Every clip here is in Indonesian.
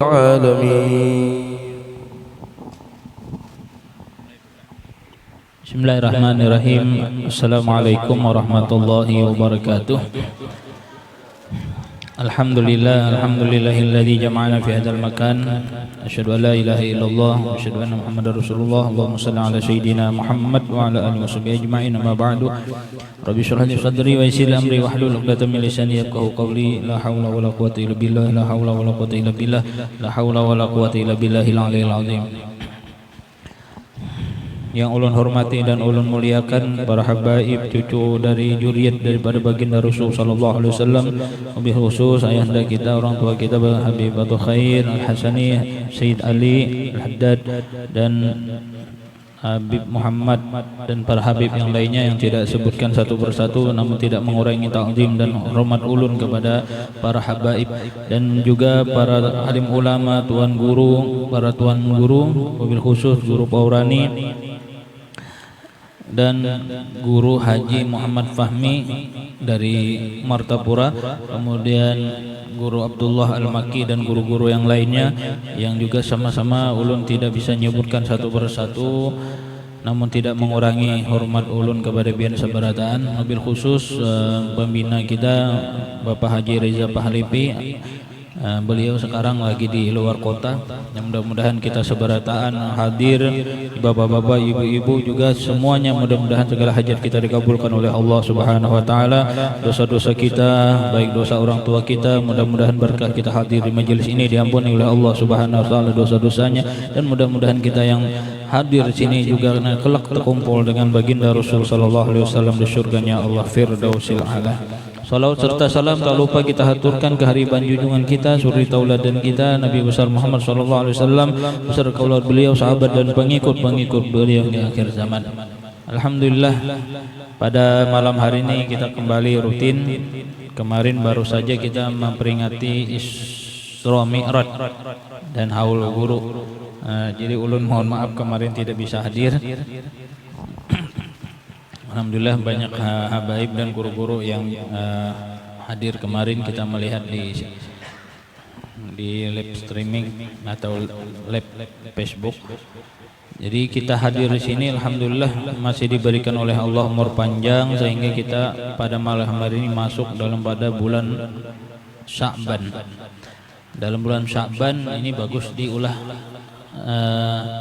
العالمين. Bismillahirrahmanirrahim. Assalamualaikum warahmatullahi wabarakatuh. Alhamdulillahilladzi jama'ana fi hadzal makan. Asyhadu an la ilaha illallah wa asyhadu anna Muhammadar Rasulullah. Allahumma shalli ala sayyidina Muhammad wa ala alihi washabihi ajma'in. Amma ba'du. Rabbi shrah li sadri wa yassir li amri wahlul 'uqdatam min lisani yafqahu qawli. La haula wala quwwata illa billah. La haula wala quwwata illa billah. La haula wala quwwata illa billahil 'aliyyil 'azim. Yang ulun hormati dan ulun muliakan para habaib, cucu dari juriyat daripada baginda Rasul sallallahu alaihi wasallam, wabil khusus ayahanda kita, orang tua kita, Habibatul Khair Al-Hasani, Sayyid Ali Al-Haddad dan Habib Muhammad dan para habib yang lainnya yang tidak sebutkan satu persatu, namun tidak mengurangi ta'zim dan hormat ulun kepada para habaib dan juga para alim ulama, tuan guru, para tuan guru, wabil khusus guru Paurani dan guru Haji Muhammad Fahmi dari Martapura, kemudian guru Abdullah Al-Maki dan guru-guru yang lainnya yang juga sama-sama ulun tidak bisa menyebutkan satu persatu, namun tidak mengurangi hormat ulun kepada bian sabarataan. Mobil khusus pembina kita Bapak Haji Reza Pahlipi, beliau sekarang lagi di luar kota. Yang mudah-mudahan kita seberataan hadir, bapak-bapak, ibu-ibu juga semuanya, mudah-mudahan segala hajat kita dikabulkan oleh Allah Subhanahu wa taala. Dosa-dosa kita, baik dosa orang tua kita, mudah-mudahan berkah kita hadir di majelis ini diampuni oleh Allah Subhanahu wa taala dosa-dosanya, dan mudah-mudahan kita yang hadir di sini juga kelak terkumpul dengan baginda Rasul sallallahu alaihi wasallam di surganya Allah Firdausil A'la. Salawat serta salam tak lupa kita haturkan ke hariban junjungan kita, suri tauladan kita, Nabi besar Muhammad sallallahu alaihi wasallam, beserta kaulad beliau, sahabat dan pengikut-pengikut beliau di akhir zaman. Alhamdulillah, pada malam hari ini kita kembali rutin. Kemarin baru saja kita memperingati Isra Mi'raj dan haul guru. Jadi ulun mohon maaf kemarin tidak bisa hadir. Alhamdulillah banyak habaib dan guru-guru yang hadir kemarin. Kita melihat di live streaming atau live Facebook. Jadi kita hadir di sini, alhamdulillah masih diberikan oleh Allah umur panjang sehingga kita pada malam hari ini masuk dalam pada bulan Sya'ban. Dalam bulan Sya'ban ini bagus diulah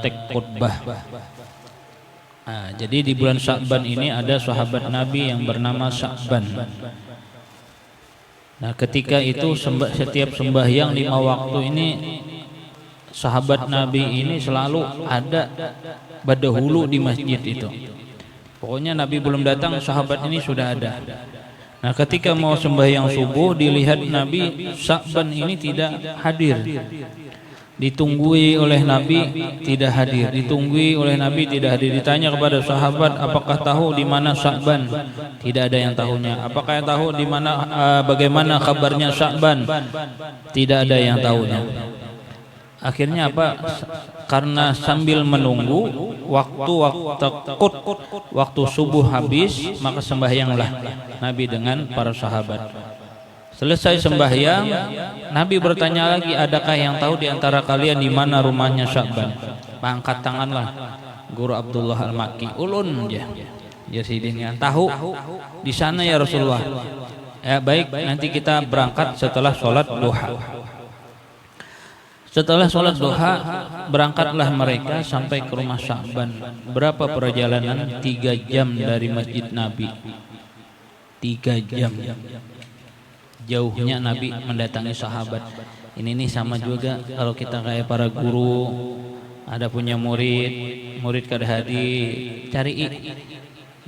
tek khutbah. Jadi di bulan Sya'ban ini ada sahabat Nabi yang bernama Sya'ban. Nah, ketika itu setiap sembahyang 5 waktu ini sahabat Nabi ini selalu ada berdahulu di masjid itu. Pokoknya Nabi belum datang, sahabat ini sudah ada. Nah, ketika mau sembahyang subuh dilihat Nabi Sya'ban ini tidak hadir. Ditunggui oleh Nabi tidak hadir, ditunggui oleh Nabi tidak hadir. Ditanya kepada sahabat, apakah tahu di mana Sya'ban? Tidak ada yang tahunya. Apakah yang tahu di mana, bagaimana kabarnya Sya'ban? Tidak ada yang tahunya. Akhirnya apa? Karena sambil menunggu waktu subuh habis, maka sembahyanglah Nabi dengan para sahabat. Selesai sembahyang, Nabi bertanya lagi, adakah yang tahu di antara kalian di mana rumahnya Sya'ban? Angkat tanganlah guru Abdullah Al-Maki. Ulun ya. Jadi tahu di sana ya Rasulullah. Ya baik, nanti kita berangkat setelah sholat duha. Setelah sholat duha berangkatlah mereka sampai ke rumah Sya'ban. Berapa perjalanan? 3 jam dari masjid Nabi. 3 jam. Jauhnya Nabi mendatangi sahabat. Ini sama juga kalau kita kayak para guru, ada punya murid kada hadir, cari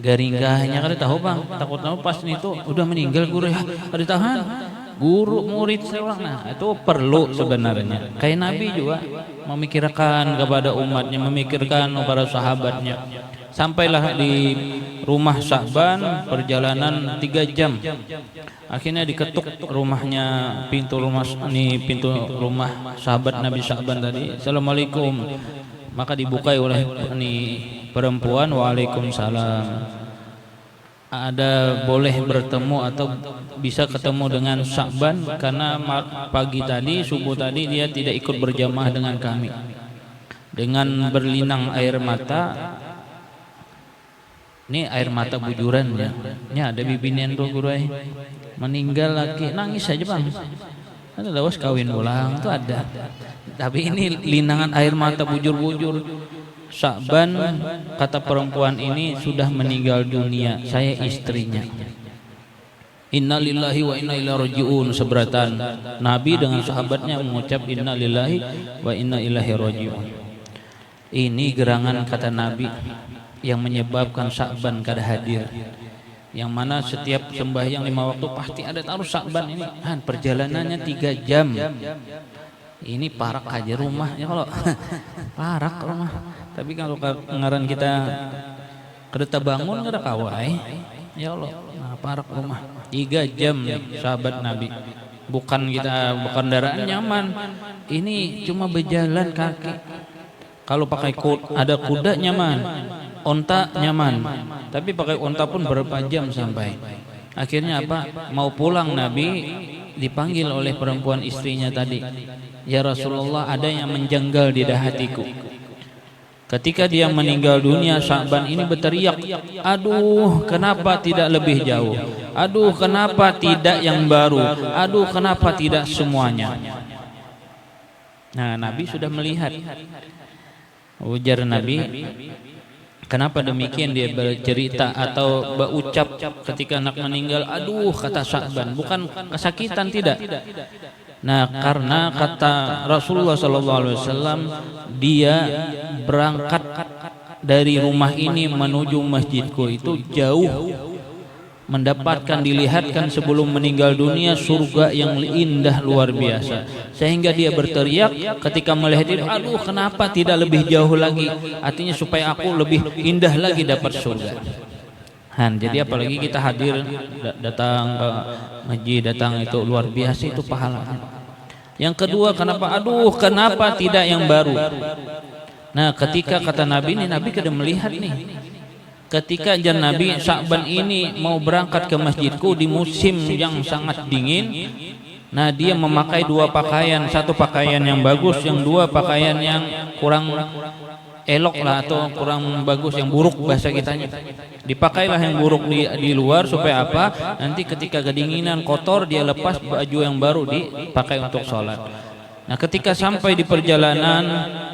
garinggahnya kada tahu bang, takut tahu pas itu udah meninggal guru ya, kada tahan guru murid seorang. Nah itu perlu sebenarnya. Kayak Nabi juga memikirkan kepada umatnya, memikirkan para sahabatnya. Sampailah di rumah Sya'ban, perjalanan 3 jam. Akhirnya diketuk rumahnya, pintu rumah sahabat Nabi Sya'ban tadi. Assalamualaikum. Maka dibukai oleh perempuan. Waalaikumsalam. ada boleh bertemu atau bisa ketemu dengan Sya'ban, karena pagi tadi, subuh tadi dia tidak ikut berjamaah dengan kami. Dengan berlinang air mata, ini air mata bujuran ya. Ini ada bibinian tuh gurai meninggal lagi, nangis aja bang. Ada lawas kawin ulang tuh ada. Tapi ini linangan air mata bujur-bujur. Sya'ban, kata perempuan ini sudah meninggal dunia, saya istrinya. Innalillahi wa inna ilaihi raji'un, seberatan Nabi dengan sahabatnya mengucap innalillahi wa inna ilaihi raji'un. Ini gerangan kata Nabi yang menyebabkan Sya'ban kada hadir. Yang mana setiap sembahyang 5 waktu pasti ada taruh Sya'ban ini. Perjalanannya 3 jam. Ini parak aja rumahnya kalau parak rumah. Tapi kalau ngaran kita kereta bangun kada kawai, ya Allah, nah, parak rumah. 3 jam sahabat Nabi. Bukan kita kendaraan nyaman. Ini cuma berjalan kaki. Kalau pakai ada kuda nyaman, onta nyaman. Tapi pakai onta pun berapa jam sampai. Akhirnya apa? Mau pulang Nabi dipanggil oleh perempuan istrinya tadi. Ya Rasulullah, ada yang menjanggal di hatiku. Ketika dia meninggal dunia, Sya'ban ini berteriak, aduh kenapa tidak lebih jauh, aduh kenapa tidak yang baru, aduh kenapa tidak semuanya. Nah, Nabi sudah melihat. Ujar Nabi, kenapa demikian dia bercerita atau berucap ketika anak meninggal, aduh kata Sya'ban, bukan kesakitan, tidak. Nah, karena kata Rasulullah SAW, dia berangkat dari rumah ini menuju masjidku itu jauh, mendapatkan, dilihatkan sebelum meninggal dunia surga yang indah luar biasa, sehingga dia berteriak ketika melihat itu, aduh kenapa tidak lebih jauh lagi, artinya supaya aku lebih indah lagi dapat surga. Jadi apalagi kita hadir, datang ke masjid, datang itu luar biasa itu pahalanya. Yang kedua, kenapa? Aduh, kenapa tidak yang baru? Nah, ketika kata Nabi ini, Nabi kada melihat nih. Ketika jan Nabi Sya'ban ini mau berangkat ke masjidku di musim yang sangat dingin, nah dia memakai 2 pakaian, 1 pakaian yang bagus, yang 2 pakaian yang kurang elok lah atau kurang bagus, yang buruk bahasa kitanya. Dipakailah yang buruk di luar supaya apa? Nanti ketika kedinginan kotor dia lepas baju yang baru dipakai untuk sholat. Nah, ketika sampai di perjalanan,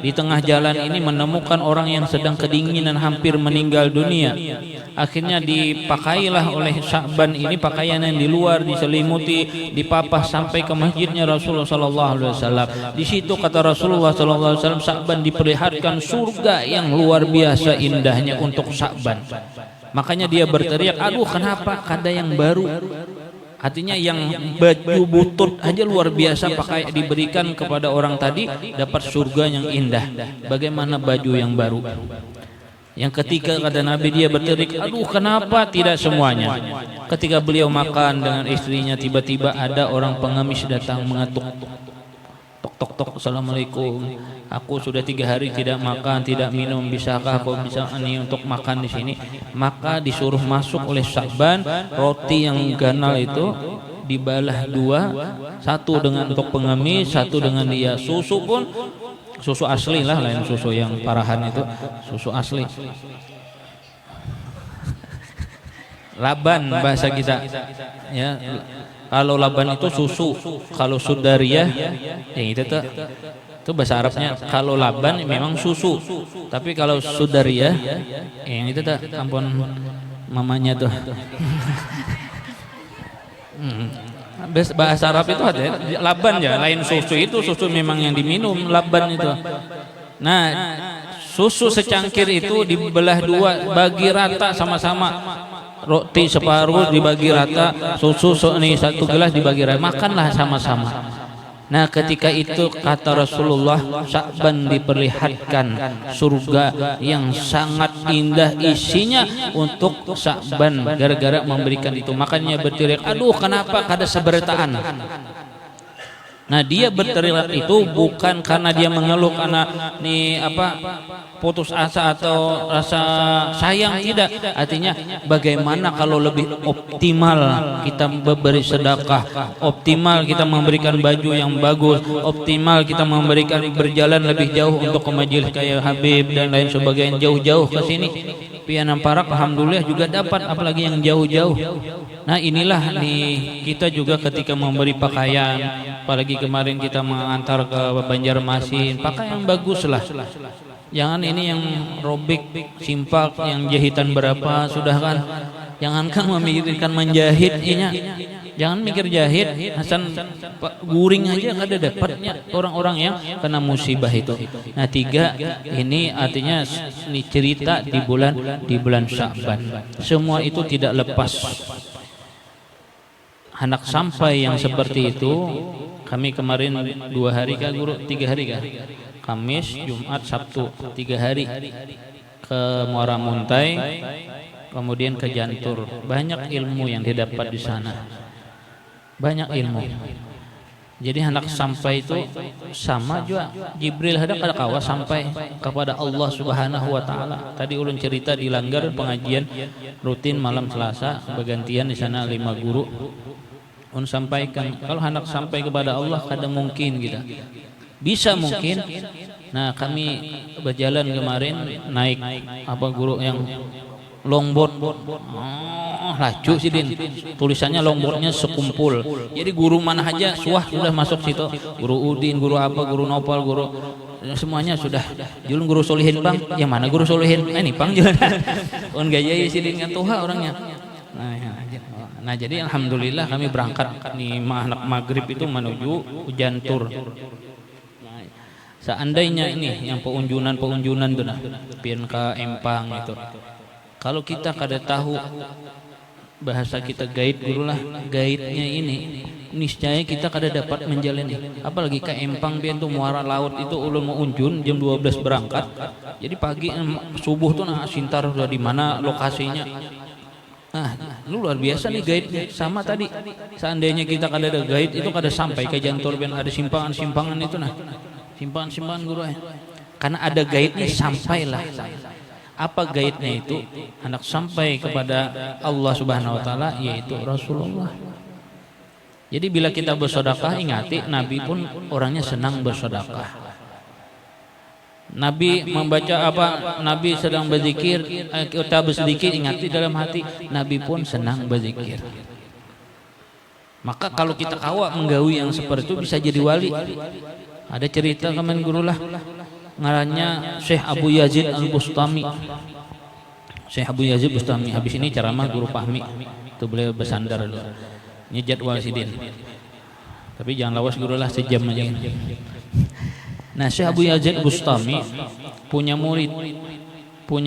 di tengah jalan ini menemukan orang yang sedang kedinginan hampir meninggal dunia. Akhirnya dipakailah oleh Sya'ban ini pakaian yang di luar, diselimuti, dipapah sampai ke masjidnya Rasulullah SAW. Di situ kata Rasulullah SAW, Sya'ban diperlihatkan surga yang luar biasa indahnya untuk Sya'ban. Makanya dia berteriak, aduh kenapa kada yang baru? Artinya yang baju butut aja luar biasa pakai diberikan kepada orang tadi dapat surga yang indah. Bagaimana baju yang baru? Yang ketiga kata Nabi dia berteriak, aduh kenapa tidak semuanya? Ketika beliau makan dengan istrinya, tiba-tiba ada orang pengemis datang mengetuk. Tok tok tok, assalamualaikum. Aku sudah 3 hari tidak makan, tidak minum. Bisakah kau bisa ini untuk makan di sini? Maka disuruh masuk oleh Sya'ban. Roti yang ganal itu dibalah 2, 1 dengan untuk pengemis, 1 dengan dia. Susu pun susu asli lah, lain susu yang parahan itu, susu asli. Laban bahasa kita, ya. Kalau laban itu susu, kalau sudariyah, itu tuh. Itu bahasa Arabnya. Kalau laban memang susu, tapi kalau sudariyah yang itu tak, ampun mamanya tuh. Bahasa Arab itu ada laban ya, lain susu itu susu memang yang diminum, laban itu. Nah, susu secangkir itu dibelah 2, bagi rata sama-sama. Roti separuh dibagi rata, susu ini 1 gelas dibagi rata, makanlah sama-sama. Nah, ketika itu kata Rasulullah, Sya'ban diperlihatkan surga yang sangat indah isinya untuk Sya'ban gara-gara memberikan itu. Makanya berteriak, aduh kenapa kada seberataan? Nah dia berteriak itu bukan karena dia mengeluh karena nih apa putus asa atau rasa sayang, tidak. Artinya bagaimana kalau lebih optimal kita memberi sedekah, optimal kita memberikan baju yang bagus, optimal kita memberikan berjalan lebih jauh untuk ke majelis kayak Habib dan lain sebagainya, jauh-jauh ke sini. Pianan Parak alhamdulillah juga dapat, apalagi yang jauh-jauh. Nah inilah nih kita juga ketika memberi pakaian, apalagi kemarin kita mengantar ke Banjarmasin, pakaian yang bagus lah. Jangan ini yang robek, simpak, yang jahitan berapa sudah kan. Jangankan memikirkan menjahit inya. Jangan mikir jahit, Hasan guring aja nggak ada dapatnya orang-orang yang kena musibah itu. Nah 3 ini artinya ini cerita di bulan Sya'ban. Semua itu tidak lepas. Anak sampai yang seperti itu, kami kemarin 2 hari kah guru, 3 hari kah? Kamis, Jumat, Sabtu, 3 hari ke Muara Muntai, kemudian ke Jantur. Banyak ilmu yang didapat di sana. Banyak ilmu. Jadi anak sampai itu sama juga Jibril ada kawa sampai kepada Allah Subhanahu wa taala. Tadi ulun cerita di Langgar pengajian rutin malam Selasa, bergantian di sana 5 guru. Ulun sampaikan kalau anak sampai kepada Allah kadang mungkin kita. Bisa mungkin. Nah, kami berjalan kemarin naik apa guru yang longboard, laju sih Din. Tulisannya longboardnya sekumpul. Jadi guru mana aja sudah masuk situ. Guru Udin, guru apa, guru Nopal, guru semuanya sudah. Julun guru Solihin Bang, yang mana guru Solihin? Ini Bang julun. On gaya sih Din kan tuha orangnya. Nah jadi alhamdulillah kami berangkat nih anak maghrib itu menuju Jantur. Seandainya ini yang peunjunan tuh nah, pian ke Empang itu. Kalau kita kada tahu bahasa kita gaib guru lah, gaibnya ini niscaya kita kada dapat menjalani. Apalagi ke Empang pian tuh muara laut itu ulun mau unjun jam 12 berangkat. Jadi pagi subuh tuh nah sintar udah di mana lokasinya. Lu luar biasa nih gaibnya. Sama tadi seandainya kita kada ada gaib itu kada sampai ke Jantur pian ada simpangan-simpangan itu nah. Simpangan guru karena ada gaibnya sampailah. Apa gaibnya itu? Anak sampai kepada Allah Subhanahu wa taala yaitu Rasulullah. Jadi bila kita bersedekah ingati Nabi pun orangnya senang bersedekah. Nabi membaca apa? Nabi sedang berzikir, kita bersedikit ingati dalam hati Nabi pun senang berzikir. Maka kalau kita kawa menggawi yang seperti itu bisa jadi wali. Ada cerita kemarin guru lah ngarannya Syekh Abu Yazid Al-Bustami. Syekh Abu Yazid Bustami habis ini ceramah guru Fahmi itu beliau bersandar dulu. Ini jadwal sidin. Tapi jangan lawas guru lah sejam aja. Nah Syekh Abu Yazid Bustami punya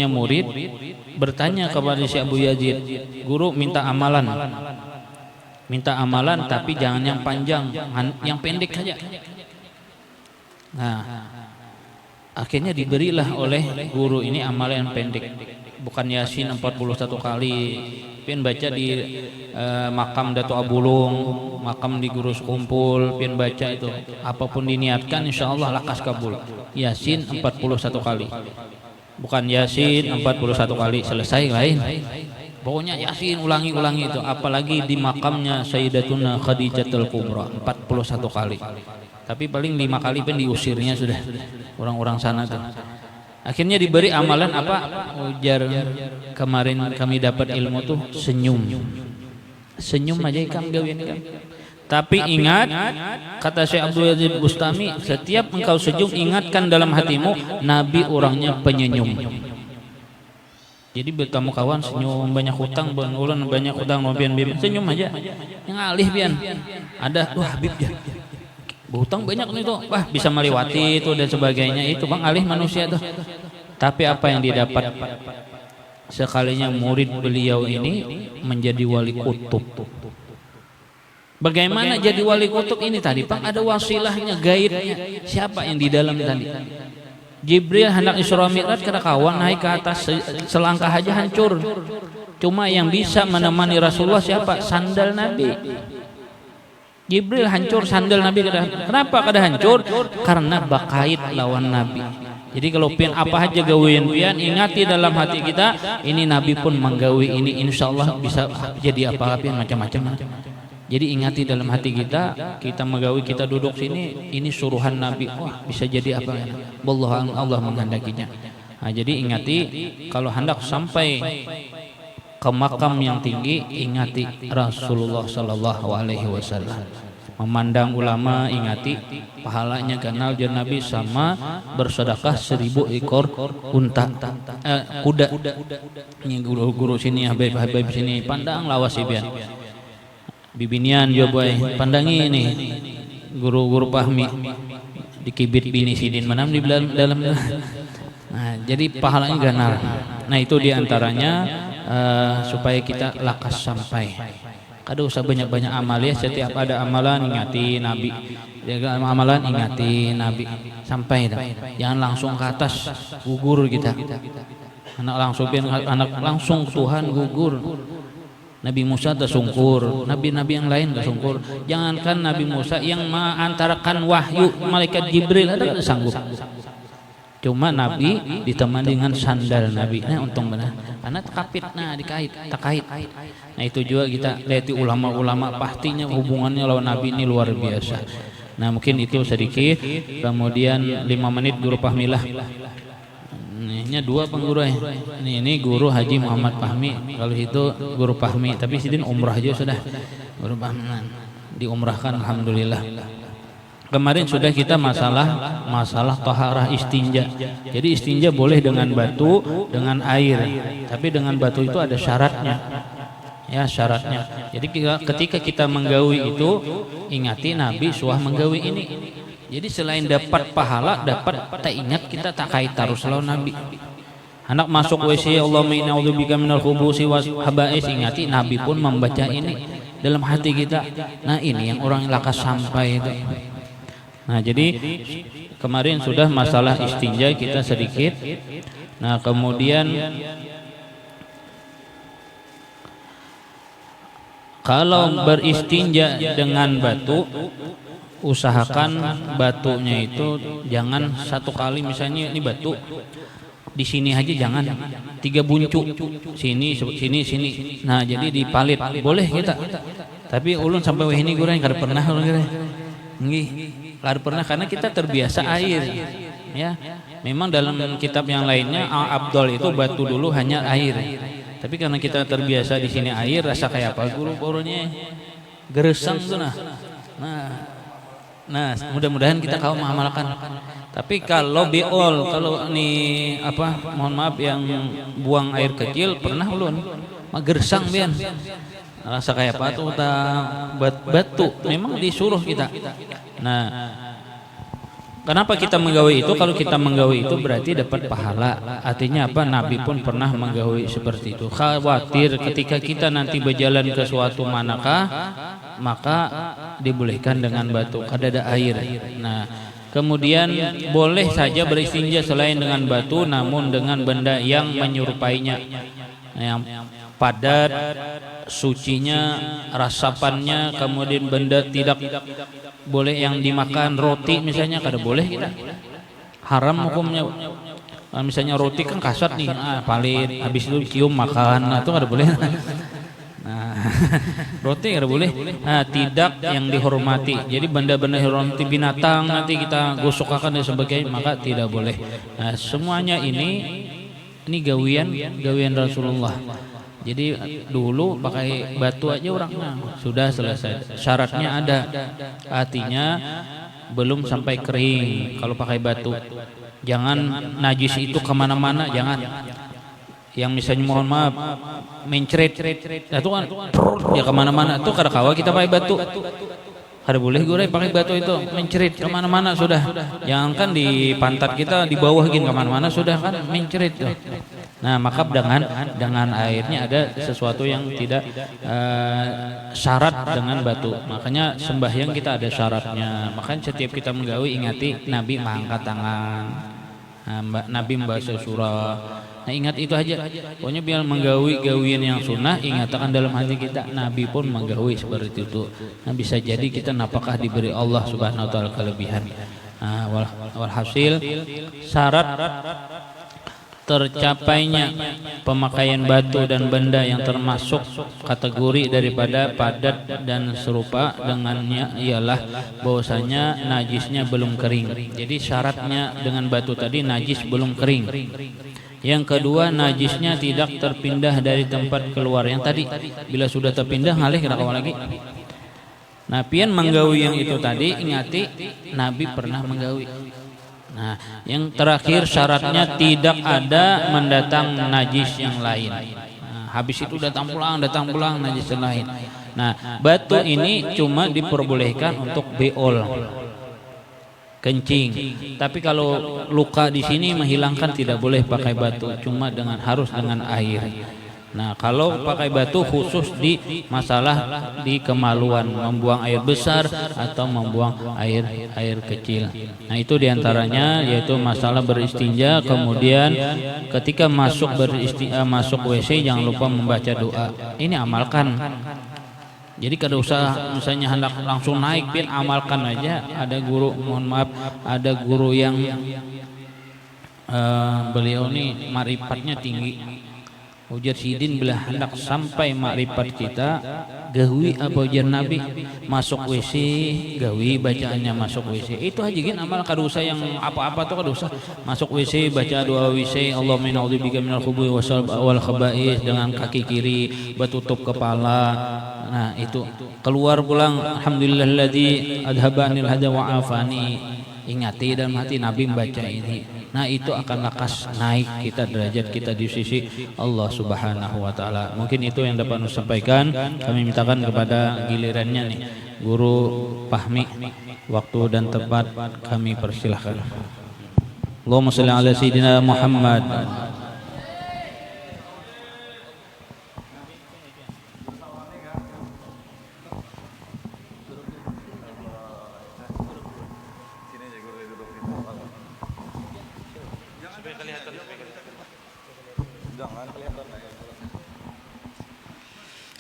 murid bertanya kepada Syekh Abu Yazid, guru minta amalan tapi jangan yang panjang, yang pendek saja. Nah, akhirnya diberilah oleh guru ini amalan yang pendek. Bukan Yasin 41 kali. Pian baca di makam Dato Abulung, makam di guru sekumpul, pian baca itu. Apapun diniatkan insyaallah lakas kabul. Yasin 41 kali. Bukan Yasin 41 kali selesai lain. Pokoknya Yasin ulangi itu. Apalagi di makamnya Sayyidatuna Khadijatul Kubra 41 kali. Tapi paling 5 kali pun diusirnya sudah orang-orang sana tuh. Akhirnya diberi amalan apa? Ujar kemarin kami dapat ilmu tuh senyum aja ikam gawian ikam. Tapi ingat kata Syekh Abdul Yazid Bustami, setiap engkau senyum ingatkan dalam hatimu Nabi orangnya penyenyum. Jadi bertemu kawan senyum, banyak hutang ulun banyak hutang mobian senyum aja. Yang alih pian ada wah Habib ya. Hutang banyak nih tuh, wah bisa melewati itu dan sebagainya itu bang alih manusia tuh. Tapi apa yang didapat sekalinya murid beliau ini menjadi wali kutub. Bagaimana jadi wali kutub ini tadi bang? Ada wasilahnya, gaibnya. Siapa yang di dalam tadi? Jibril hendak Isra Mi'raj kada kawan naik ke atas selangkah aja hancur. Cuma yang bisa menemani Rasulullah siapa? Sandal Nabi. Jibril hancur sandal Nabi kada. Kenapa kada hancur? Karena bakait lawan Nabi. Jadi kalau pian apa aja gawean pian, ingati dalam hati kita, ini Nabi pun menggawi ini, insya Allah bisa jadi apa pian macam-macam. Jadi ingati dalam hati kita, kita menggawi, kita duduk sini, ini suruhan Nabi, wah bisa jadi apa? Allah menghendakinya. Nah, jadi ingati kalau hendak sampai ke makam yang tinggi, ingati Rasulullah Sallallahu Alaihi Wasallam. Memandang ulama, ingati pahalanya kenal jan Nabi sama bersedekah 1000 ekor unta, kuda. Ini guru-guru sini, habib-habib sini, pandang lawas ibian. Bibinian jo boy, pandangi ini guru-guru pahmi dikibit bini sidin manam di dalam. Nah, jadi pahalanya ganar. Nah, itu diantaranya supaya kita lakas sampai. Kada usah banyak-banyak amal ya, setiap ada amalan ingati Nabi. Jaga amalan ingati Nabi sampai dah. Jangan langsung ke atas gugur kita. Anak langsung ke Tuhan gugur. Nabi Musa tersungkur, nabi-nabi yang lain tersungkur. Jangankan Nabi Musa yang mengantarkan wahyu malaikat Jibril ada sanggup. Cuma Nabi ditemani dengan sandal Nabi. Nah, untung benar. Karena takapit, nah dikait, takait. Nah, itu juga kita lihat ulama-ulama pastinya hubungannya lawan Nabi ini luar biasa. Nah, mungkin itu sedikit. Kemudian 5 menit guru Pahmilah. Ini 2 pengguru ya. Ini guru Haji Muhammad Fahmi. Kalau itu guru Fahmi, tapi sidin umrah aja sudah. Guru Fahmi diumrahkan alhamdulillah. Kemarin sudah kita masalah taharah istinja. Jadi istinja boleh dengan batu, dengan air. Tapi dengan batu itu ada syaratnya. Ya, syaratnya. Jadi ketika kita menggawi itu, ingati Nabi suah menggawi ini. Jadi selain dapat pahala, dapat tak ingat kita tak kait taruh lawan Nabi. Anak masuk WC, Allahumma inna a'udzubika minal khubusi was haba'is, ingati Nabi pun membaca ini dalam hati kita. Nah, ini yang orang lakas sampai itu. Nah, jadi kemarin sudah masalah istinja kita sedikit. Nah, kemudian kalau beristinja dengan batu, usahakan batunya itu jangan satu kali, misalnya ini batu di sini aja, jangan 3 buncuk sini. Nah, jadi dipalit boleh kita. Tapi ulun sampai wah ini gurang kada pernah ulun kira. Nggih, kada pernah karena kita terbiasa air. Ya. Memang dalam kitab yang lainnya Abdul itu batu dulu hanya air. Tapi karena kita terbiasa di sini air, rasa kayak apa guru-gurunya geresang tuh Nah, mudah-mudahan kita kau mengamalkan. Tapi kalau kalau ini apa, mohon maaf yang buang air kecil pernah ulun magersang bian. Rasa kayak apa tuh batu memang disuruh kita. Nah, kenapa kita menggawe itu? Kalau kita menggawe itu berarti dapat pahala. Artinya apa? Nabi pun pernah menggawe seperti itu. Khawatir ketika kita nanti berjalan ke suatu manakah, maka dibolehkan dengan batu, kada ada air. Nah, kemudian boleh saja beristinja selain dengan batu, namun dengan benda yang menyerupainya, yang padat, sucinya, rasapannya. Kemudian benda tidak boleh yang dimakan, roti misalnya kada boleh kita, haram hukumnya. Misalnya roti kan kasat nih, palit, habis itu cium makan, itu kada boleh. Nah, roti kada boleh. Nah, tidak yang dihormati. Jadi benda-benda hormati binatang nanti kita gosokakan dan sebagainya, maka tidak boleh. Nah, semuanya ini gawian Rasulullah. Jadi dulu pakai batu aja orangnya sudah selesai. Syaratnya ada, artinya belum sampai kering. Kalau pakai batu, jangan najis itu kemana-mana, jangan. Yang misalnya mohon maaf mencret, itu kan ya kemana-mana. Itu kada kawa kita pakai batu. Kada boleh gue pakai batu itu mencret kemana-mana sudah. Jangan kan di pantat kita di bawah gini kemana-mana sudah kan mencret tuh. Nah, maka dengan airnya ada sesuatu yang tidak syarat dengan batu. Makanya sembahyang kita ada syaratnya. Makanya setiap kita menggawi ingati Nabi mengangkat tangan, Nabi membaca surah, Nah, ingat itu aja. Pokoknya biar menggawi gawian yang sunnah, ingatkan dalam hati kita. Nabi pun menggawi seperti itu. Nah, bisa jadi kita napakah diberi Allah Subhanahu wa taala kelebihan. Nah, walhasil syarat tercapainya pemakaian batu dan benda yang termasuk kategori daripada padat dan serupa dengannya ialah bahwasanya najisnya belum kering. Jadi syaratnya dengan batu tadi najis belum kering. Yang kedua, najisnya tidak terpindah dari tempat keluar. Yang tadi bila sudah terpindah ngalih kena lagi. Nah, pian menggawi yang itu tadi, ingati Nabi pernah menggawi. Nah, yang terakhir syaratnya tidak ada mendatang najis yang lain. Nah, habis itu datang pulang najis yang lain. Nah, batu ini cuma diperbolehkan untuk beol, kencing. Tapi kalau luka di sini menghilangkan tidak boleh pakai batu, cuma harus dengan air. Nah, kalau pakai batu khusus di masalah di kemaluan, membuang air besar atau membuang air kecil. Nah, itu diantaranya yaitu masalah beristinja. Kemudian ketika masuk masuk WC jangan lupa membaca doa. Ini amalkan. Jadi kada usah misalnya hendak langsung naik, pin amalkan aja. Ada guru, mohon maaf, ada guru yang beliau nih marifatnya tinggi. Ujar sidin bila hendak sampai makrifat kita gawi apa ujar Nabi masuk WC gawi bacaannya masuk WC itu aja gin amal kada usah yang apa-apa tuh kada usah masuk WC baca doa WC Allahumma inna a'udzubika minal khubuthi wal khaba'is dengan kaki kiri bertutup kepala. Nah, itu keluar pulang alhamdulillahilladzi adhabanil hada wa afani. Ingati dalam hati Nabi membaca ini. Nah, itu akan lekas naik kita derajat kita di sisi Allah Subhanahu wa taala. Mungkin itu yang dapat saya sampaikan. Kami mintakan kepada gilirannya nih Guru Fahmi, waktu dan tempat kami persilahkan. Allahumma shalli ala sayyidina Muhammad.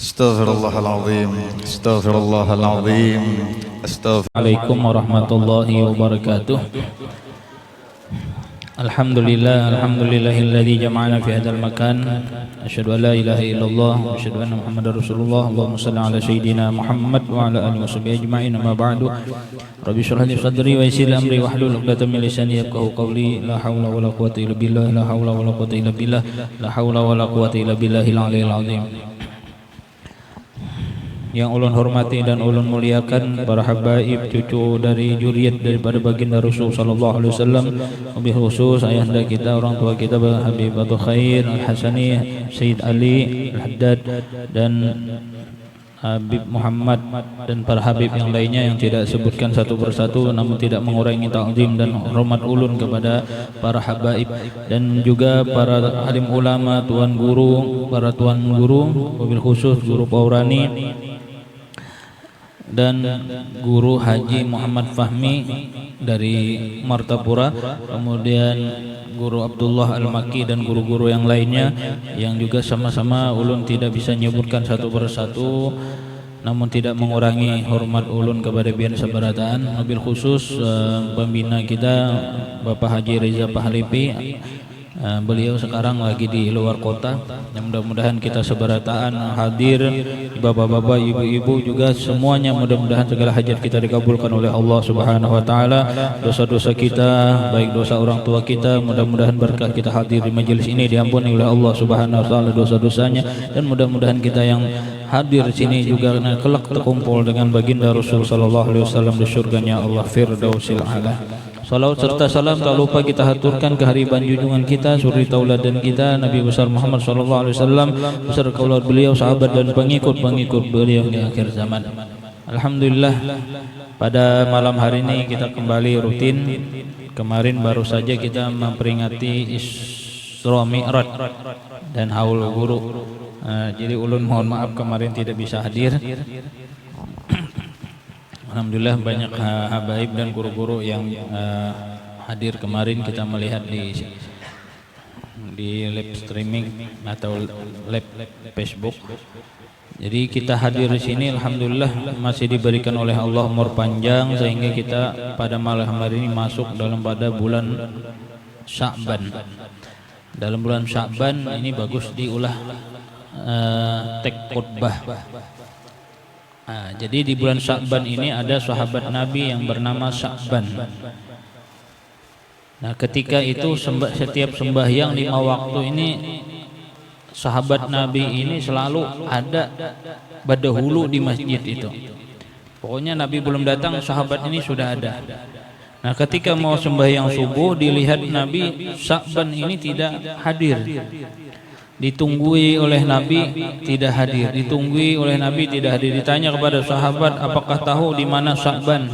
Astaghfirullahaladzim. Astaghfirullahaladzim. Assalamualaikum warahmatullahi wabarakatuh. Alhamdulillahilladzi jama'ana fi hadzal makan. Asyhadu an la ilaha illallah wa asyhadu anna Muhammadar Rasulullah. Allahumma shalli ala sayyidina Muhammad wa ala alihi washabihi ajma'in. Amma ba'du. Rabbi shrah li sadri wa yassir li amri wahlul 'uqdatam min lisani yafqahu qawli. La haula wala quwwata illa billah. La haula wala quwwata illa billah. La haula wala quwwata illa billahil 'aliyyil 'azim. Yang ulun hormati dan ulun muliakan para habaib, cucu dari juriyat daripada baginda Rasul sallallahu alaihi wasallam, lebih khusus ayahanda kita, orang tua kita Habibatul Khair Al-Hasani, Sayyid Ali Al-Haddad dan Habib Muhammad dan para habib yang lainnya yang tidak sebutkan satu persatu, namun tidak mengurangi ta'zim dan hormat ulun kepada para habaib dan juga para alim ulama, tuan guru, para tuan guru, wabil khusus guru Paurani dan Guru Haji Muhammad Fahmi dari Martapura, kemudian Guru Abdullah Al-Maki dan guru-guru yang lainnya yang juga sama-sama ulun tidak bisa menyebutkan satu persatu, namun tidak mengurangi hormat ulun kepada bian sabarataan. Wabil khusus pembina kita Bapak Haji Reza Pahlipi, beliau sekarang lagi di luar kota. Mudah-mudahan kita sebarataan hadir, bapak-bapak, ibu-ibu juga semuanya, mudah-mudahan segala hajat kita dikabulkan oleh Allah Subhanahu wa taala. Dosa-dosa kita, baik dosa orang tua kita, mudah-mudahan berkah kita hadir di majelis ini diampuni oleh Allah Subhanahu wa taala dosa-dosanya, dan mudah-mudahan kita yang hadir di sini juga kelak terkumpul dengan baginda Rasul sallallahu alaihi wasallam di surganya Allah Firdausil A'la. Salawat serta salam tak lupa kita haturkan ke hariban junjungan kita, suri tauladan kita, Nabi besar Muhammad sallallahu alaihi wasallam, beserta kaulad beliau, sahabat dan pengikut-pengikut beliau di akhir zaman. Alhamdulillah, pada malam hari ini kita kembali rutin. Kemarin baru saja kita memperingati Isra Mi'raj dan haul guru. Jadi ulun mohon maaf kemarin tidak bisa hadir. Alhamdulillah banyak habaib dan guru-guru yang hadir kemarin, kita melihat di live streaming atau live Facebook. Jadi kita hadir di sini alhamdulillah masih diberikan oleh Allah umur panjang sehingga kita pada malam hari ini masuk dalam pada bulan Sya'ban. Dalam bulan Sya'ban ini bagus diulah tek khutbah. Jadi di bulan Sya'ban ini ada sahabat Nabi yang bernama Sya'ban. Nah, ketika itu setiap sembahyang 5 waktu ini sahabat Nabi ini selalu ada berdahulu di masjid itu. Pokoknya Nabi belum datang, sahabat ini sudah ada. Nah, ketika mau sembahyang subuh dilihat Nabi Sya'ban ini tidak hadir. Ditunggui oleh Nabi tidak hadir, ditunggui oleh Nabi tidak hadir. Ditanya kepada sahabat, apakah tahu di mana Sya'ban?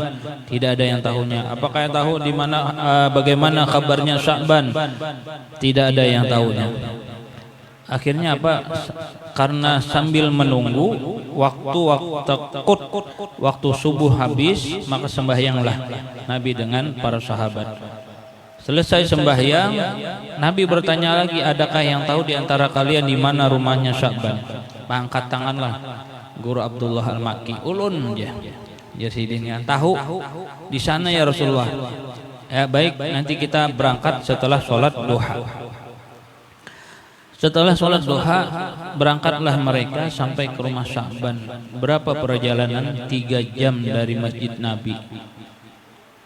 Tidak ada yang tahunya. Apakah tahu di mana bagaimana kabarnya Sya'ban? Tidak ada yang tahunya. Akhirnya apa? Karena sambil menunggu waktu subuh habis, maka sembahyanglah Nabi dengan para sahabat. Selesai sembahyang, Nabi bertanya lagi, adakah yang tahu di antara kalian di mana rumahnya Sya'ban? Angkat tanganlah Guru Abdullah Al-Makki. Ulun ya. Jadi tahu di sana ya Rasulullah. Ya baik, nanti kita berangkat setelah sholat duha. Setelah sholat duha berangkatlah mereka sampai ke rumah Sya'ban. Berapa perjalanan? 3 jam dari masjid Nabi.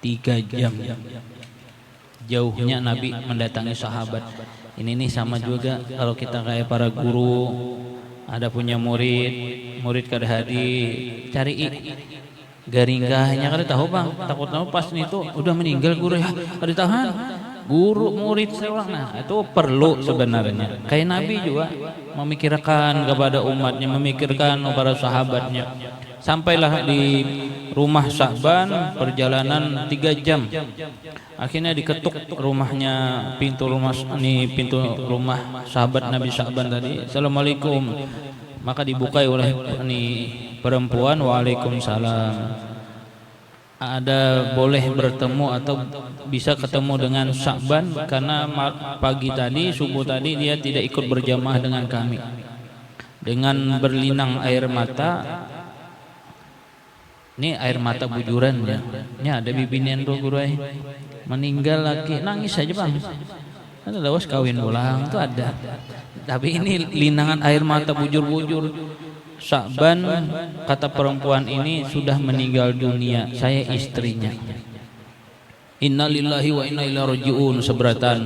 3 jam. Jauhnya Nabi mendatangi sahabat. Ini nih sama juga kalau kita kayak para guru, ada punya murid kada hadir, cari garinggahnya kada tahu bang, takutnya pas nih tuh udah meninggal guru ya, kada tahan guru murid seorang. Nah itu perlu sebenarnya. Kayak Nabi juga memikirkan kepada umatnya, memikirkan kepada sahabatnya. Sampailah di rumah Sya'ban, perjalanan 3 jam. Akhirnya diketuk rumahnya, pintu rumah sahabat Nabi Sya'ban tadi. Assalamualaikum. Maka dibukai oleh perempuan. Waalaikumsalam. Ada boleh bertemu atau bisa ketemu dengan Sya'ban karena pagi tadi, subuh tadi dia tidak ikut berjamaah dengan kami. Dengan berlinang air mata. Ini air mata bujuran ya. Ini ada bibinian tuh guru meninggal lagi, nangis aja bang. Ada lawas kawin ulang itu ada. Tapi ini linangan air mata bujur-bujur. Sya'ban kata perempuan ini sudah meninggal dunia, saya istrinya. Innalillahi wa inna ilaihi raji'un. Seberatan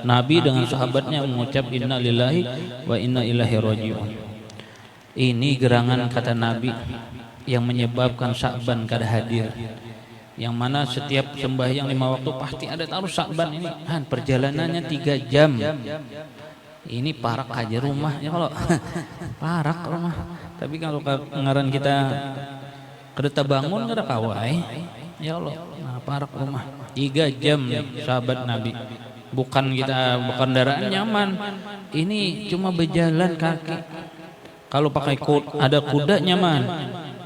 Nabi dengan sahabatnya mengucap innalillahi wa inna ilaihi raji'un. Ini gerangan kata Nabi yang menyebabkan Sya'ban kada hadir. Yang mana setiap sembahyang 5 waktu pasti ada taruh Sya'ban ini. Perjalanannya 3 jam. Ini parak aja rumahnya kalau parak rumah. Tapi kalau ngaran kita kereta bangun kada kawai. Ya Allah, nah, parak rumah. 3 jam sahabat Nabi. Bukan kita berkendaraan nyaman. Ini cuma berjalan kaki. Kalau pakai ada kuda nyaman.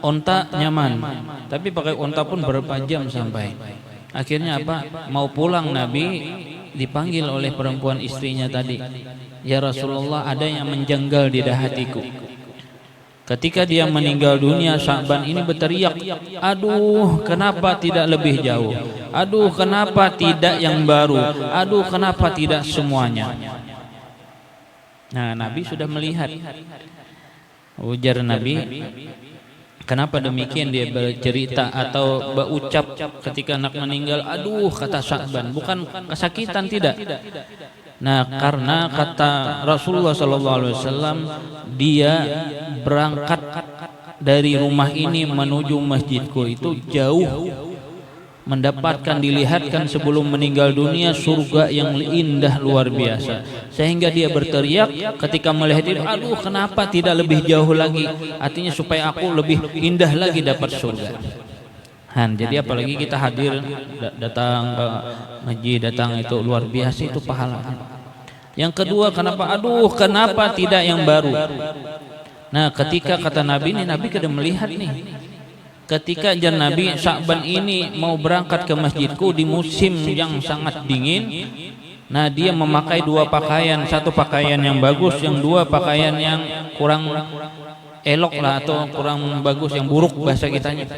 Onta nyaman, tapi pakai onta pun berapa jam sampai. Akhirnya apa? Mau pulang Nabi dipanggil oleh perempuan istrinya tadi. Ya Rasulullah, ada yang menjanggal di hatiku. Ketika dia meninggal dunia, Sya'ban ini berteriak, aduh kenapa tidak lebih jauh? Aduh kenapa tidak yang baru? Aduh kenapa tidak semuanya? Nah Nabi sudah melihat. Ujar Nabi, kenapa demikian dia bercerita atau berucap ketika anak meninggal, aduh kata Sya'ban, bukan kesakitan tidak. Nah karena kata Rasulullah SAW, dia berangkat dari rumah ini menuju masjidku itu jauh, mendapatkan dilihatkan sebelum meninggal dunia surga yang indah luar biasa, sehingga dia berteriak ketika melihat itu, aduh kenapa tidak lebih jauh lagi, artinya supaya aku lebih indah lagi dapat surga. Jadi apalagi kita hadir datang ke masjid, datang itu luar biasa itu pahalanya. Yang kedua, kenapa aduh kenapa tidak yang baru? Nah ketika kata Nabi ini, Nabi kada melihat nih, ketika jan Nabi Sya'ban ini mau berangkat ke masjidku di musim yang sangat dingin, Nah, dia memakai dua pakaian, satu pakaian yang bagus, yang dua pakaian yang kurang elok lah atau kurang bagus, yang buruk bahasa kitanya.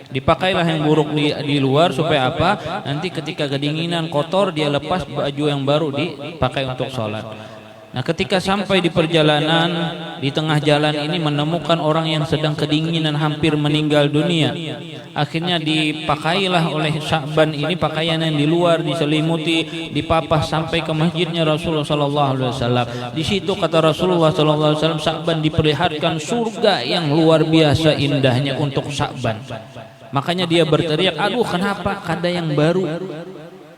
Dipakailah yang buruk di luar supaya apa? Nanti ketika kedinginan kotor dia lepas baju yang baru dipakai untuk sholat. Nah, ketika sampai di perjalanan, di tengah jalan ini menemukan orang yang sedang kedinginan hampir meninggal dunia. Akhirnya dipakailah oleh Sya'ban ini pakaian yang di luar, diselimuti, dipapah sampai ke masjidnya Rasulullah sallallahu alaihi wasallam. Di situ kata Rasulullah sallallahu alaihi wasallam, Sya'ban diperlihatkan surga yang luar biasa indahnya untuk Sya'ban. Makanya dia berteriak, "Aduh, kenapa kada yang baru?"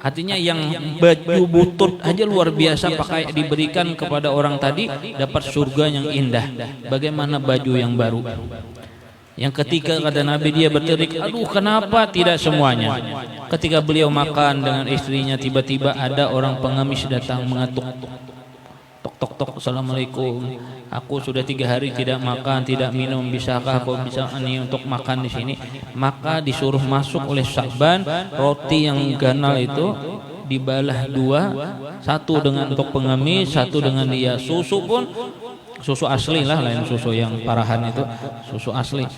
Artinya yang baju butut aja luar biasa pakai diberikan kepada orang tadi dapat surga yang indah. Bagaimana baju yang baru? Yang ketiga kata Nabi dia berteriak, "Aduh, kenapa tidak semuanya?" Ketika beliau makan dengan istrinya, tiba-tiba ada orang pengemis datang mengetuk. Tok tok tok, "Assalamualaikum. Aku sudah 3 hari tidak makan, tidak minum. Bisakah kau bisa ini untuk makan di sini?" Maka disuruh masuk oleh Sya'ban, roti yang ganal itu dibalah 2, satu dengan untuk pengemis, satu dengan dia. Susu pun susu asli lah, lain susu yang parahan itu, susu asli.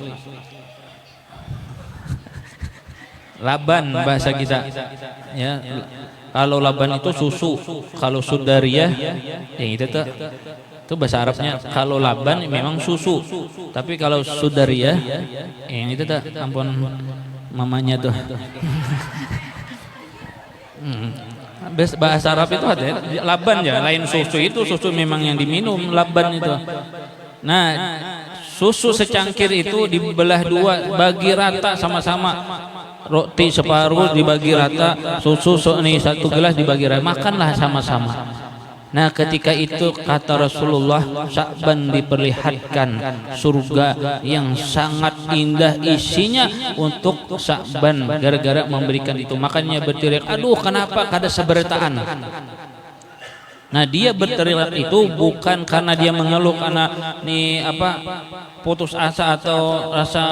Laban bahasa kita, ya. Kalau laban itu susu, kalau sudariyah, itu tuh. Itu bahasa Arabnya. Kalau laban memang susu, tapi kalau sudariyah, yang itu tuh, ampun mamanya tuh. Bahasa Arab itu ada laban ya, lain susu itu susu memang yang diminum, laban itu. Nah, susu secangkir itu dibelah 2, bagi rata sama-sama. Roti separuh dibagi rata, susu ini 1 gelas dibagi rata, makanlah sama-sama. Nah, ketika itu kata Rasulullah, Sya'ban diperlihatkan surga yang sangat indah isinya untuk Sya'ban gara-gara memberikan itu. Makanya berteriak, "Aduh, kenapa kada seberitaan?" Nah, dia berteriak itu bukan karena dia mengeluh karena putus asa atau rasa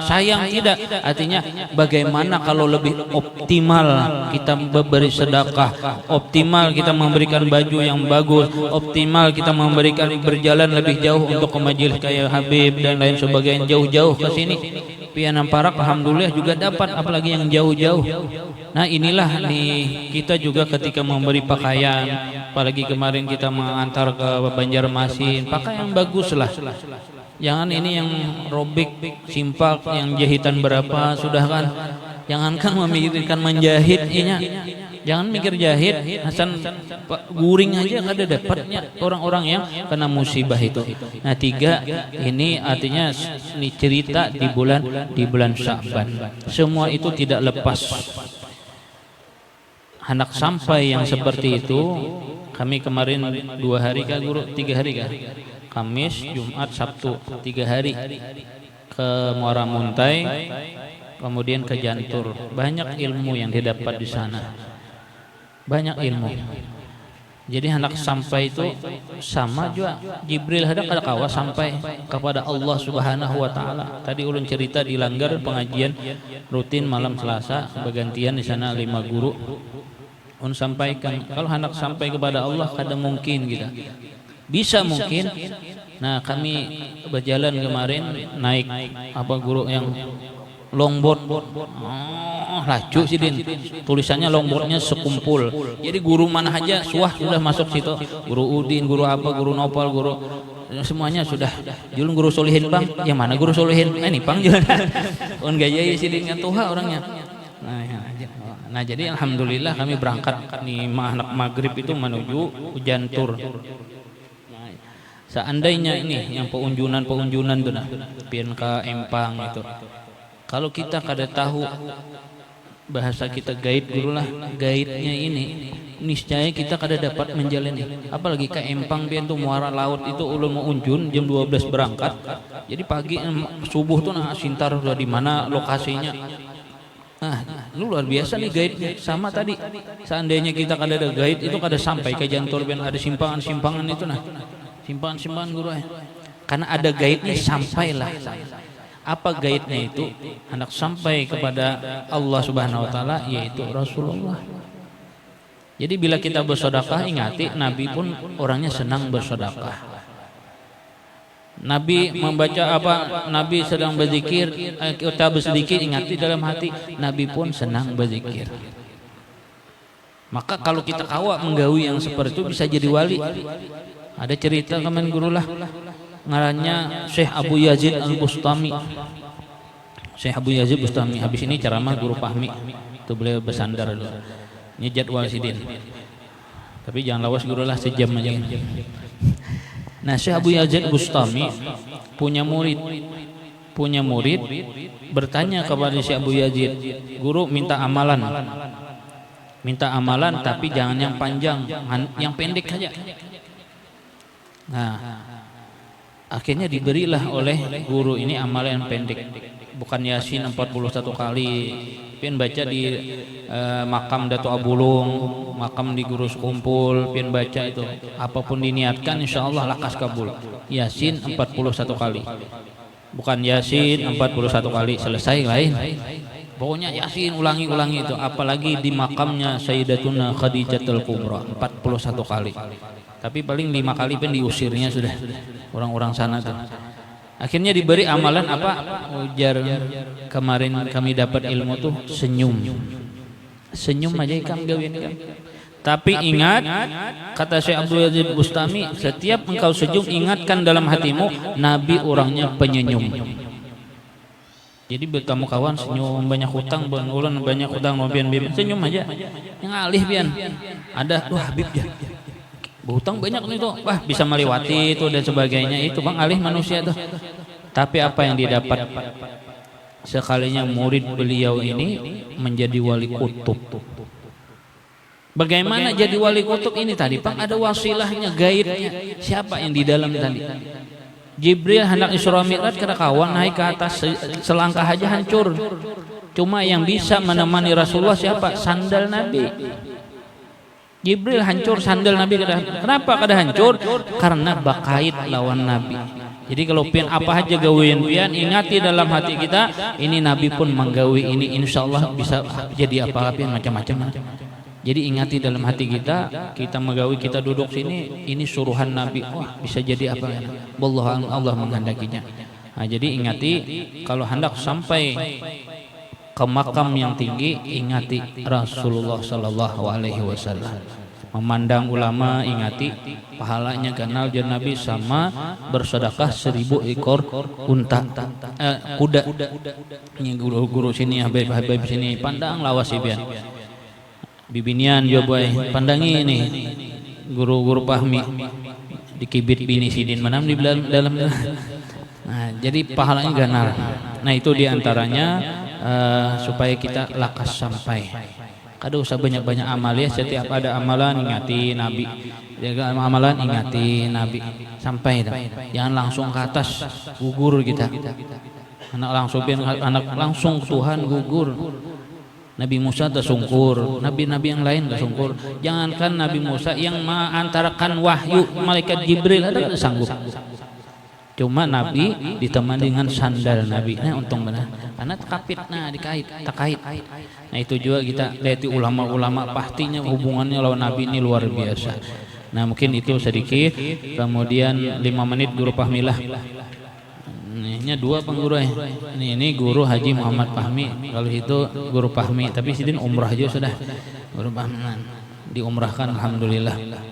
sayang, tidak. Artinya bagaimana kalau lebih optimal kita memberi sedekah, optimal kita memberikan baju yang bagus, optimal kita memberikan berjalan lebih jauh untuk ke majelis kayak Habib dan lain sebagainya, jauh-jauh ke sini. Pianan Parak alhamdulillah juga dapat, apalagi yang jauh-jauh. Nah, inilah nih kita juga ketika memberi pakaian, apalagi kemarin kita mengantar ke Banjarmasin, pakai yang bagus lah. Jangan ini yang robek, simpak, yang jahitan berapa sudah kan. Jangankan memikirkan menjahit inya. Jangan mikir jahit, Hasan guring aja nggak ada dapatnya orang-orang yang kena musibah itu. Nah, 3 ini artinya ini cerita di bulan Sya'ban. Semua itu tidak lepas. Hendak sampai yang seperti itu, kami kemarin 2 hari kah guru, 3 hari kah? Kamis, Jumat, Sabtu, 3 hari ke Muara Muntai, kemudian ke Jantur. Banyak ilmu yang didapat di sana. Banyak ilmu. Jadi hendak sampai itu sama juga Jibril hendak kada kawa sampai kepada Allah Subhanahu wa taala. Tadi ulun cerita di Langgar pengajian rutin malam Selasa, bergantian di sana 5 guru. Ulun sampaikan kalau hendak sampai kepada Allah kada mungkin kita. Bisa mungkin. Nah, kami berjalan kemarin naik guru yang longboard. Laju sih Din. Tulisannya longboardnya sekumpul. Jadi guru mana aja sudah masuk situ. Guru Udin, guru guru Nopal, guru semuanya sudah. Julun guru Solihin Pang. Yang mana guru Solihin? Ini Pang juga. On gaya sih Din tuha orangnya. Nah, jadi alhamdulillah kami berangkat nih anak maghrib itu menuju Jantur. Seandainya ini yang peunjunan tuh nah, pian ke Empang itu. Kalau kita kada tahu bahasa kita gaib guru lah, gaibnya ini niscaya kita kada dapat menjalani. Apalagi ke Empang pian tuh muara laut itu ulun mau unjun jam 12 berangkat. Jadi pagi subuh tuh nah sintar udah di mana lokasinya. Nah, lu luar biasa nih gaibnya. Sama tadi, seandainya kita kada ada gaib itu kada sampai ke Jantur pian ada simpangan-simpangan itu nah. Simpangan guru karena ada gaibnya sampailah. Apa gaibnya itu? Hendak sampai kepada Allah Subhanahu wa taala, yaitu Rasulullah. Jadi bila kita bersedekah, ingati Nabi pun orangnya senang bersedekah. Nabi membaca apa? Nabi sedang berzikir, kita berzikir, ingati dalam hati, Nabi pun senang berzikir. Maka kalau kita kawa menggawi yang seperti itu bisa jadi wali. Ada cerita kaman gurulah, ngarannya Syekh Abu Yazid Al-Bustami. Syekh Abu Yazid Bustami. Habis ini ceramah Guru Fahmi. Itu beliau bersandar dulu. Ini jadwal sidin. Tapi jangan lawas gurulah sejam aja. Nah, Syekh Abu Yazid Bustami punya murid bertanya kepada Syekh Abu Yazid, "Guru, minta amalan tapi jangan yang panjang, yang pendek saja." Nah, akhirnya diberilah oleh guru ini amalan yang pendek, bukan Yasin 41 kali, pian baca di makam Dato Abulung, makam di Guru Sekumpul, pian baca itu, apapun diniatkan insyaallah lakas kabul. Yasin 41 kali, bukan Yasin 41 kali selesai lain. Pokoknya Yasin ulangi itu, apalagi di makamnya Sayyidatuna Khadijatul Kubra 41 kali. Tapi paling 5 kali pun diusirnya sudah orang-orang sana tuh. Akhirnya diberi amalan apa? Ujar kemarin kami dapat ilmu tuh senyum aja ikam gawin kan. Tapi ingat, kata Syekh Abdul Yazid Bustami, setiap engkau senyum ingatkan dalam hatimu Nabi orangnya penyenyum. Jadi berkamu kawan senyum, banyak hutang, ulun banyak hutang, bian senyum aja. Yang alih bian ada tuh Habib ya. Berhutang banyak nih tuh, wah bisa melewati itu dan sebagainya, itu bang alih manusia tuh. Tapi apa yang didapat sekalinya murid beliau ini menjadi wali kutub. Bagaimana jadi wali kutub ini tadi? Bang ada wasilahnya, gaibnya. Siapa yang di dalam tadi? Jibril hendak Isra Mi'raj kada kawan naik ke atas selangkah aja hancur. Cuma yang bisa menemani Rasulullah siapa? Sandal Nabi. Jibril hancur, sandal Nabi kenapa kada hancur? Karena bakait lawan Nabi. Jadi kalau pian apa aja gawean pian, ingati dalam hati kita, ini Nabi pun menggawi ini, insyaallah bisa jadi apa pian macam-macam. Jadi ingati dalam hati kita menggawi, kita duduk sini, ini suruhan Nabi, wah bisa jadi apa ya? Allah menghendakinya. Nah, jadi ingati kalau hendak sampai ke makam yang tinggi, ingati Rasulullah Sallallahu Alaihi Wasallam. Memandang ulama, ingati pahalanya kenal jan Nabi sama bersedekah 1000 ekor unta, kuda. Ini guru-guru sini, habib sini, pandang lawas ibian. Bibinian jo boy, pandangi ini guru-guru Fahmi dikibit bini sidin manam di dalam. Nah, jadi pahalanya ganal. Nah, itu diantaranya supaya kita lakas sampai. Kada usah banyak-banyak amal ya, setiap ada amalan ingati Nabi. Jaga amalan ingati Nabi sampai dah. Jangan langsung ke atas gugur kita. Anak langsung ke Tuhan gugur. Nabi Musa tersungkur, nabi-nabi yang lain tersungkur. Jangankan Nabi Musa yang mengantarkan wahyu malaikat Jibril ada sanggup. Cuma Nabi ditemani dengan sandal Nabi. Nah, untung benar. Karena takapit, takait. Nah, itu juga kita lihat ulama-ulama pastinya hubungannya lawan Nabi ini luar biasa. Nah, mungkin itu sedikit. Kemudian 5 menit Guru Fahmilah. Ini 2 pengguru ya. Ini Guru Haji Muhammad Fahmi. Kalau itu Guru Fahmi, tapi sidin umrah aja sudah. Guru Fahmi diumrahkan alhamdulillah.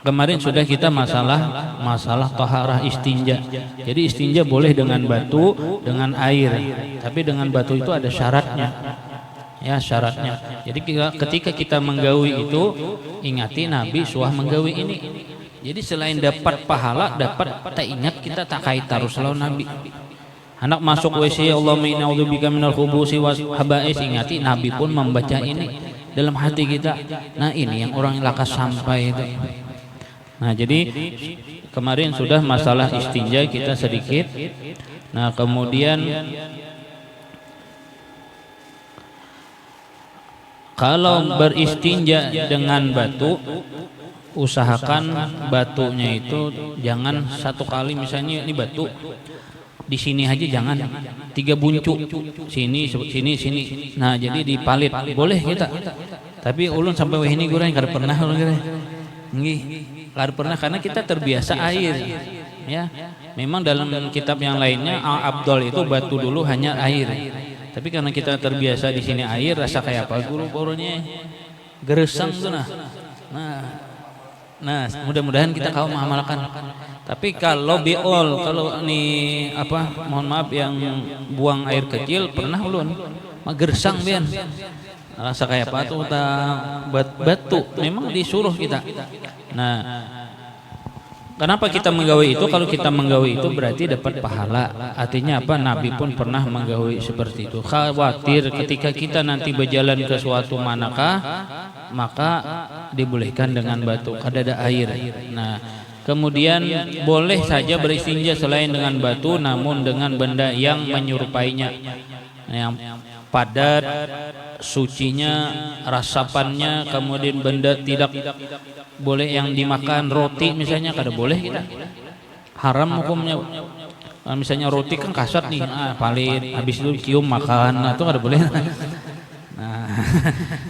Kemarin sudah kita masalah taharah istinja. Jadi istinja boleh dengan batu, dengan air. Tapi dengan batu itu ada syaratnya. Ya, syaratnya. Jadi ketika kita menggawi itu, ingati Nabi suah menggawi ini. Jadi selain dapat pahala, dapat tak ingat kita tak kait taruh lawan Nabi. Anak masuk WC, Allahumma inna a'udzubika minal khubusi was haba'is, ingati Nabi pun membaca ini dalam hati kita. Nah, ini yang orang lakas sampai itu. Nah, jadi kemarin sudah masalah istinja kita sedikit. Nah, kemudian kalau beristinja dengan batu, usahakan batunya itu jangan satu kali, misalnya ini batu di sini aja, jangan 3 buncuk sini. Nah, jadi dipalit boleh kita, Tapi ulun sampai weh ini gurang kada pernah ulun gurang. Nggih, kada pernah karena kita terbiasa air. Ya. Memang dalam kitab yang lainnya Abdol itu batu dulu hanya air. Tapi karena kita terbiasa di sini air, rasa kayak apa guru boronya geresang tuh nah. Nah, mudah-mudahan kita kau mengamalkan. Tapi kalau beol, kalau ini apa, mohon maaf yang buang air kecil pernah ulun magersang bian. Rasa kayak apa tuh batu, memang disuruh kita. Nah, kenapa kita menggawe itu? Kalau kita menggawe itu berarti dapat pahala. Artinya apa? Nabi pun pernah menggawe seperti itu. Khawatir ketika kita nanti berjalan ke suatu manakah, maka dibolehkan dengan batu. Kada ada air. Nah, kemudian boleh saja beristinja selain dengan batu, namun dengan benda yang menyerupainya, yang padat, sucinya, rasapannya, kemudian benda tidak boleh yang dimakan, roti misalnya kada boleh kita, haram hukumnya. Misalnya roti kan kasar nih, palit, habis itu cium makan, itu kada boleh. Nah,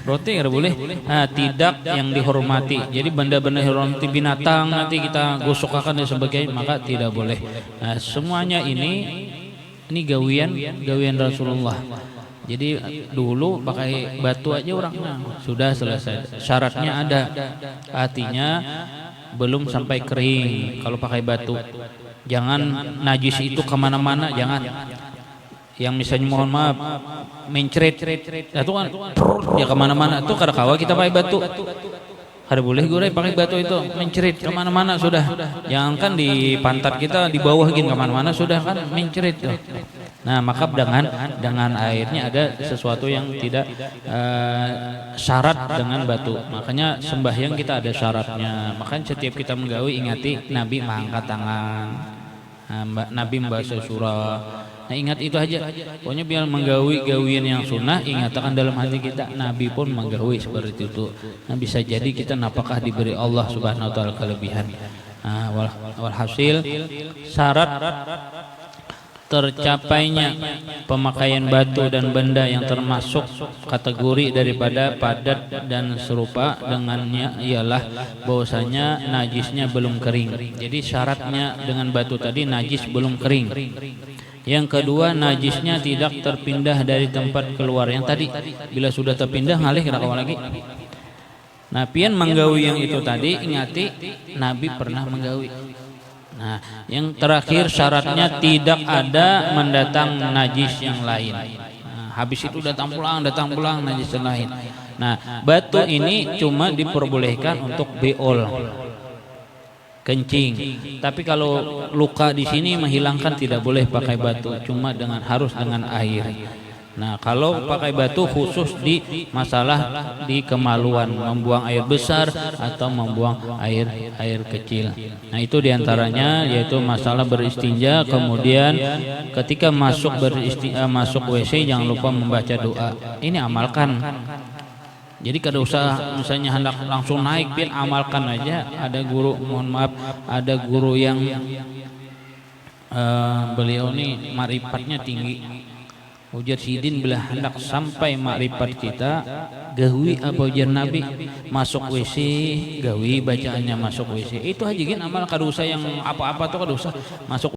roti kada boleh. Nah, tidak yang dihormati. Jadi benda-benda hormati binatang nanti kita gosokakan dan sebagainya, maka tidak boleh. Nah, semuanya ini gawian Rasulullah. Jadi dulu pakai batu aja orangnya sudah selesai. Syaratnya ada, artinya belum sampai kering. Kalau pakai batu, jangan najis itu kemana-mana, jangan. Yang misalnya mohon maaf mencret, itu kan ya kemana-mana. Itu kada kawa kita pakai batu. Kada boleh gue pakai batu itu mencret kemana-mana sudah. Jangan kan di pantat kita di bawah gini kemana-mana sudah kan mencret. Nah, maka dengan airnya ada sesuatu yang tidak syarat dengan batu. Makanya sembahyang kita ada syaratnya. Makanya setiap kita menggawe ingati Nabi mengangkat tangan, Nabi membaca surah. Nah, ingat itu aja. Pokoknya biar menggawi gawian yang sunnah, ingatkan dalam hati kita Nabi pun menggawi seperti itu. Nah, bisa jadi kita napakah diberi Allah Subhanahu wa taala kelebihan. Nah, walhasil syarat tercapainya pemakaian batu dan benda yang termasuk kategori daripada padat dan serupa dengannya ialah bahwasanya najisnya belum kering. Jadi syaratnya dengan batu tadi najis belum kering. Yang kedua, najisnya tidak terpindah dari tempat keluar. Yang tadi bila sudah terpindah ngalih kena kawan lagi. Nah, pian menggawi yang itu tadi ingati Nabi pernah menggawi. Nah, yang terakhir syaratnya tidak ada mendatang najis yang lain. Nah, habis itu datang pulang najis yang lain. Nah, batu ini cuma diperbolehkan untuk beol, kencing. Tapi kalau luka di sini menghilangkan tidak boleh pakai batu, cuma harus dengan air. Nah, kalau pakai batu khusus di masalah di kemaluan, membuang air besar atau membuang air kecil. Nah, itu diantaranya yaitu masalah beristinja. Kemudian ketika masuk WC jangan lupa membaca doa. Ini amalkan. Jadi kada usah misalnya hendak langsung naik, biar amalkan aja. Ada guru, mohon maaf, ada guru yang beliau ini marifatnya tinggi. Ujar sidin bila hendak sampai makrifat kita, gawi apa ujar Nabi, masuk WC gawi bacaannya masuk WC. Itu aja kan amal kada usah yang apa-apa tuh kada usah masuk